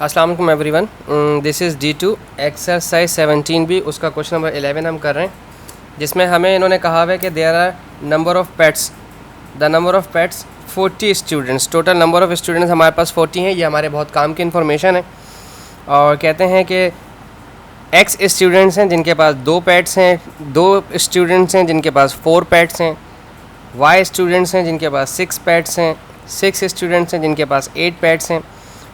अस्सलाम वालेकुम everyone, this is D2 exercise 17B। उसका क्वेश्चन नंबर 11 हम कर रहे हैं, जिसमें हमें इन्होंने कहा हुआ है कि there are number of pets, the number of pets 40 students. Total number of students हमारे पास 40 हैं। ये हमारे बहुत काम की इन्फॉर्मेशन है। और कहते हैं कि X स्टूडेंट्स हैं जिनके पास 2 पेट्स हैं, 2 स्टूडेंट्स हैं जिनके पास 4 पेट्स हैं, Y स्टूडेंट्स हैं जिनके पास 6 पेट्स हैं, 6 स्टूडेंट्स हैं जिनके पास 8 पेट्स हैं,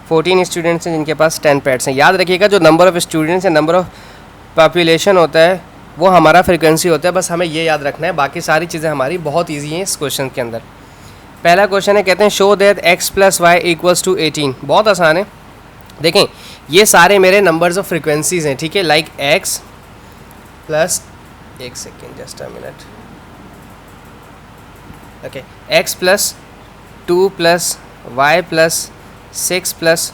14 स्टूडेंट्स हैं जिनके पास 10 पेट्स हैं। याद रखिएगा, जो नंबर ऑफ़ स्टूडेंट्स है, नंबर ऑफ़ पॉपुलेशन होता है, वो हमारा फ्रीक्वेंसी होता है। बस हमें ये याद रखना है, बाकी सारी चीज़ें हमारी बहुत ईजी हैं इस क्वेश्चन के अंदर। पहला क्वेश्चन है, कहते हैं शो दैट x + y = 18। बहुत आसान है। देखें, ये सारे मेरे नंबर्स ऑफ फ्रीक्वेंसीज़ हैं, ठीक है। लाइक x प्लस, एक second, just a minute, okay, x + 2 + y + 6 +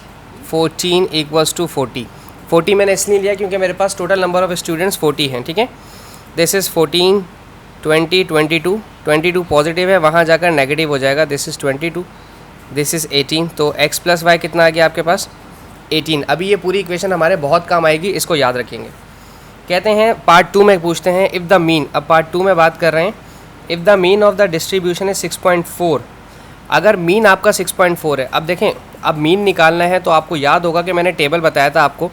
14 = 40। 40 मैंने इसलिए लिया क्योंकि मेरे पास टोटल नंबर ऑफ़ स्टूडेंट्स 40 हैं, ठीक है। दिस इज़ 14, 20, 22 पॉजिटिव है, वहाँ जाकर नेगेटिव हो जाएगा। This is 22, this is 18। तो x + y कितना आ गया आपके पास? 18। अभी ये पूरी इक्वेशन हमारे बहुत काम आएगी, इसको याद रखेंगे। कहते हैं पार्ट 2 में पूछते हैं, इफ़ द मीन, अब पार्ट 2 में बात कर रहे हैं, if the mean of the distribution है 6.4। अगर मीन आपका 6.4 है, अब देखें, अब मीन निकालना है तो आपको याद होगा कि मैंने टेबल बताया था आपको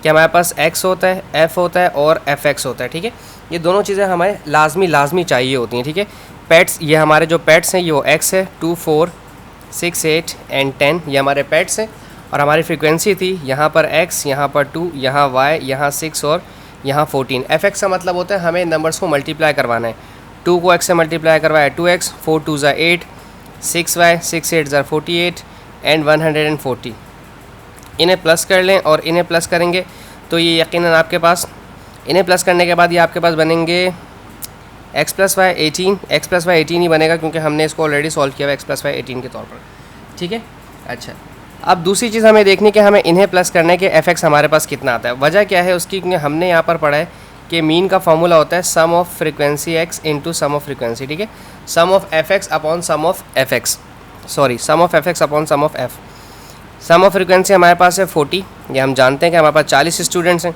कि हमारे पास x होता है, f होता है और fx होता है, ठीक है। ये दोनों चीज़ें हमें लाजमी चाहिए होती हैं, ठीक है। पेट्स, ये हमारे जो पेट्स हैं, ये x है, 2, 4, 6, 8 एंड 10, ये हमारे पेट्स हैं। और हमारी फ्रीक्वेंसी थी यहाँ पर x, यहाँ पर 2, यहाँ y, यहाँ 6 और यहाँ 14। fx का मतलब होता है हमें नंबर्स को मल्टीप्लाई करवाना है। 2 को x से मल्टीप्लाई करवाया 2x, 4 2 ज़ा 8, 6y, 6 8 ज़ा 48 एंड 140। इन्हें प्लस कर लें और इन्हें प्लस करेंगे तो ये यकीनन आपके पास, इन्हें प्लस करने के बाद ये आपके पास बनेंगे x + y 18। x + y 18 ही बनेगा क्योंकि हमने इसको ऑलरेडी सॉल्व किया हुआ x + y 18 के तौर पर, ठीक है। अच्छा, अब दूसरी चीज़ हमें देखनी कि हमें इन्हें प्लस करने के fx हमारे पास कितना आता है। वजह क्या है उसकी, क्योंकि हमने यहाँ पर पढ़ा है कि मीन का फार्मूला होता है sum of frequency x into sum of frequency, ठीक है। Sum of fx upon sum of fx, sorry, sum of fx upon sum of f। Sum of frequency हमारे पास है 40, ये हम जानते हैं कि हमारे पास 40 स्टूडेंट्स हैं।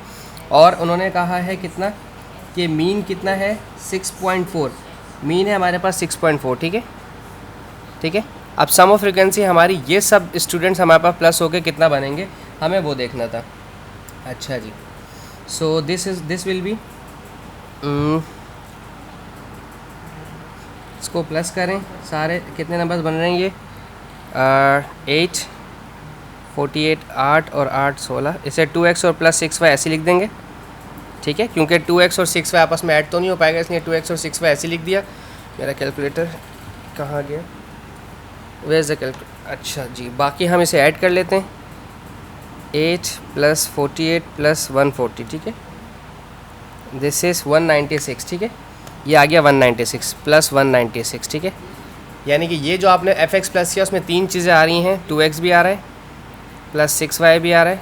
और उन्होंने कहा है कितना, कि मीन कितना है 6.4, मीन है हमारे पास 6.4, ठीक है, ठीक है। अब सम ऑफ फ्रीक्वेंसी हमारी, ये सब स्टूडेंट्स हमारे पास प्लस होकर कितना बनेंगे, हमें वो देखना था। अच्छा जी, सो दिस विल बी, इसको प्लस करें, सारे कितने नंबर्स बन रहे हैं ये, 8, 48, 8 और 8 16। इसे 2x और प्लस 6y ऐसे लिख देंगे, ठीक है, क्योंकि 2x और 6y आपस में ऐड तो नहीं हो पाएगा, इसलिए 2x और 6y ऐसे लिख दिया। मेरा कैलकुलेटर कहाँ गया, वेयर इज़ द कैलकुलेटर? अच्छा जी, बाकी हम इसे ऐड कर लेते हैं, 8 + 48 + 140, ठीक है। दिस इज़ 196, ठीक है। ये आ गया 196 + 196, ठीक है। यानी कि ये जो आपने fx प्लस किया उसमें 3 चीज़ें आ रही हैं, 2x भी आ रहा है, प्लस 6y भी आ रहा है,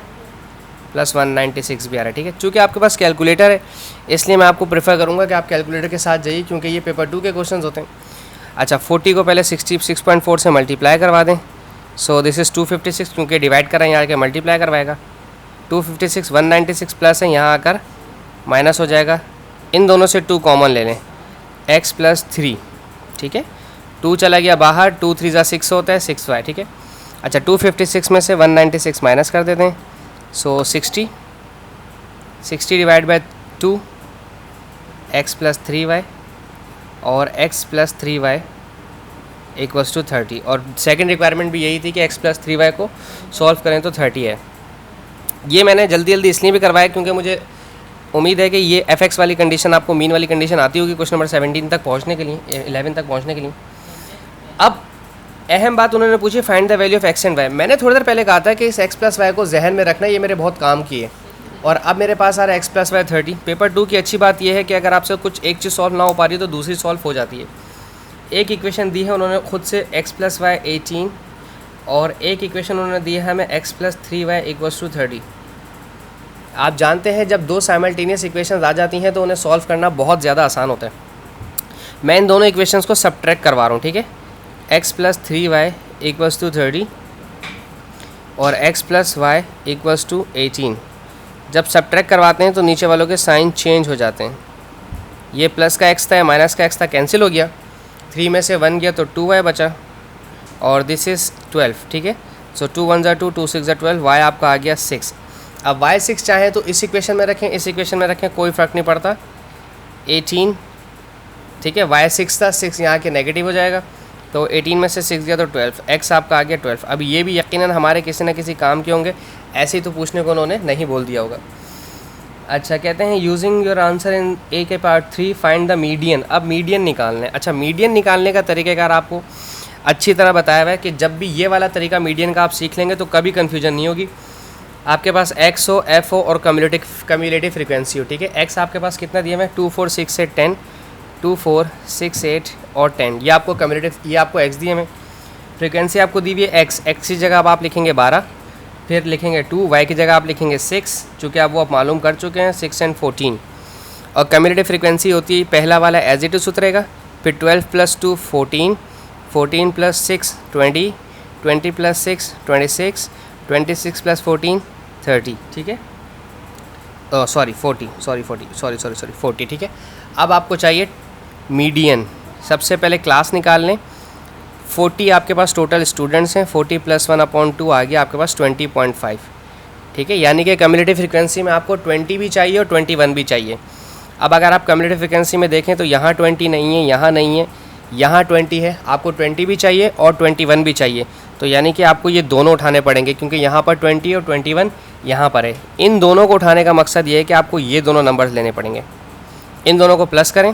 प्लस 196 भी आ रहा है, ठीक है। चूँकि आपके पास कैलकुलेटर है, इसलिए मैं आपको प्रेफर करूँगा कि आप कैलकुलेटर के साथ जाइए, क्योंकि ये पेपर 2 के क्वेश्चन होते हैं। अच्छा, 40 को पहले 66.4 से मल्टीप्लाई करवा दें। सो दिस इज़ 256, क्योंकि डिवाइड कर रहे हैं, यहाँ आकर मल्टीप्लाई करवाएगा। 256, 196 प्लस है, यहाँ आकर माइनस हो जाएगा। इन दोनों से 2 कॉमन ले लें, x + 3, ठीक है। 2 चला गया बाहर, 2 3 ज़ा 6 होता है, 6y, ठीक है। अच्छा, 256 में से 196 माइनस कर देते हैं, सो 60 / 2, x + 3y और x + 3y = 30। और सेकंड रिक्वायरमेंट भी यही थी कि x + 3y को सॉल्व करें तो 30 है। ये मैंने जल्दी इसलिए भी करवाया क्योंकि मुझे उम्मीद है कि ये fx वाली कंडीशन आपको, मीन वाली कंडीशन आती होगी क्वेश्चन नंबर 17 तक पहुँचने के लिए, 11 तक पहुँचने के लिए। अब अहम बात उन्होंने पूछी, find the value of x and y। मैंने थोड़ी देर पहले कहा था कि इस x + y को जहन में रखना, ये मेरे बहुत काम की है। और अब मेरे पास आ रहा है x + y 30। पेपर 2 की अच्छी बात यह है कि अगर आपसे कुछ एक चीज़ सॉल्व ना हो पा रही तो दूसरी सॉल्व हो जाती है। एक इक्वेशन दी है उन्होंने खुद से x + y 18, और एक इक्वेशन उन्होंने दी है हमें x + 3y = 30। आप जानते हैं जब 2 साइमल्टेनियस इक्वेशंस आ जाती हैं तो उन्हें सॉल्व करना बहुत ज़्यादा आसान होता है। मैं इन दोनों इक्वेशंस को सबट्रैक्ट करवा रहा हूँ, ठीक है। x + 3y = 30 और x plus Y equals to 18। जब सब्ट्रैक्ट करवाते हैं तो नीचे वालों के साइन चेंज हो जाते हैं। ये प्लस का x था, माइनस का x था, कैंसिल हो गया। 3 में से 1 गया तो 2y बचा, और दिस इज़ 12, ठीक है। सो 2 1 2, 2 6 12, y आपका आ गया 6। अब y 6 चाहें तो इस इक्वेशन में रखें, इस इक्वेशन में रखें, कोई फ़र्क नहीं पड़ता। 18, ठीक है। y 6 था, 6 यहाँ के नेगेटिव हो जाएगा, तो 18 में से 6 गया तो 12, x आपका आ गया 12। अब ये भी यकीनन हमारे किसी न किसी काम के होंगे, ऐसे ही तो पूछने को उन्होंने नहीं बोल दिया होगा। अच्छा, कहते हैं यूजिंग योर आंसर इन ए के पार्ट 3 फाइंड द मीडियन। अब मीडियन निकालना है। अच्छा, मीडियन निकालने का तरीक़ाकार आपको अच्छी तरह बताया हुआ है कि जब भी ये वाला तरीका मीडियन का आप सीख लेंगे तो कभी कन्फ्यूजन नहीं होगी। आपके पास x हो, f हो और कम्युलेटिव फ्रीक्वेंसी हो, ठीक है। x आपके पास कितना दिया है, 2 4 6 8 10, 2 4 6 8 और 10, ये आपको कम्युलेटिव, ये आपको x दिए में। फ्रीक्वेंसी आपको दी हुई है x की जगह अब आप लिखेंगे 12, फिर लिखेंगे 2, y की जगह आप लिखेंगे 6, चूँकि आप वो आप मालूम कर चुके हैं, 6 and 14। और कम्युलेटिव फ्रीक्वेंसी होती है पहला वाला एज इट इज़ उतरेगा, फिर 12 + 2 14, 14 + 6 20, 20 + 6 26, 26 + 14 30, ठीक है। सॉरी 40, ठीक है। अब आपको चाहिए मीडियन। सबसे पहले क्लास निकाल लें। 40 आपके पास टोटल स्टूडेंट्स हैं, 40 + 1/2 आ गया आपके पास 20.5, ठीक है। यानी कि कम्युलेटिव फ्रीक्वेंसी में आपको 20 भी चाहिए और 21 भी चाहिए। अब अगर आप कम्युलेटिव फ्रीक्वेंसी में देखें तो यहाँ 20 नहीं है, यहाँ नहीं है, यहाँ 20 है, आपको 20 भी चाहिए और 21 भी चाहिए। तो यानी कि आपको ये दोनों उठाने पड़ेंगे, क्योंकि यहाँ पर 20 और 21 यहाँ पर है। इन दोनों को उठाने का मकसद ये है कि आपको ये दोनों नंबर्स लेने पड़ेंगे। इन दोनों को प्लस करें,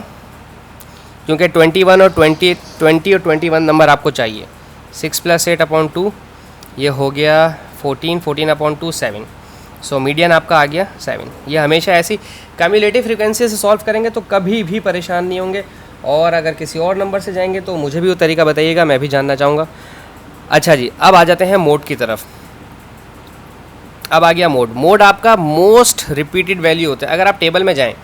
क्योंकि 21 और 20 और 21 नंबर आपको चाहिए। 6 + 8/2 ये हो गया 14, 14/2 7। सो मीडियन आपका आ गया 7। ये हमेशा ऐसी कम्युलेटिव फ्रीक्वेंसी से सॉल्व करेंगे तो कभी भी परेशान नहीं होंगे। और अगर किसी और नंबर से जाएंगे तो मुझे भी वो तरीका बताइएगा, मैं भी जानना चाहूँगा। अच्छा जी, अब आ जाते हैं मोड की तरफ। अब आ गया मोड आपका मोस्ट रिपीटेड वैल्यू होता है। अगर आप टेबल में जाएं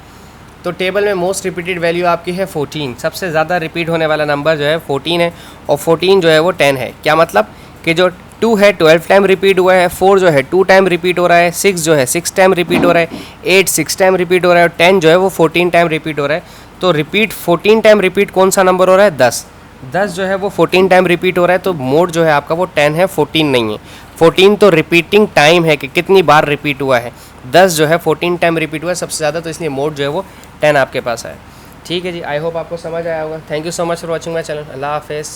तो टेबल में मोस्ट रिपीटेड वैल्यू आपकी है 14। सबसे ज़्यादा रिपीट होने वाला नंबर जो है 14 है, और 14 जो है वो 10 है। क्या मतलब कि जो 2 है 12 टाइम रिपीट हुआ है, 4 जो है 2 टाइम रिपीट हो रहा है, 6 जो है 6 टाइम रिपीट हो रहा है, 8 6 टाइम रिपीट हो रहा है, और 10 जो है वो 14 टाइम रिपीट हो रहा है। तो रिपीट 14 टाइम रिपीट कौन सा नंबर हो रहा है, 10 जो है वो 14 टाइम रिपीट हो रहा है। तो मोड जो है आपका वो 10 है, 14 नहीं है। 14 तो रिपीटिंग टाइम है कि कितनी बार रिपीट हुआ है, 10 जो है 14 टाइम रिपीट हुआ है सबसे ज़्यादा, तो इसलिए मोड जो है वो 10 आपके पास है। ठीक है जी, आई होप आपको समझ आया होगा। Thank you so much for watching my channel. अल्लाह हाफिज़।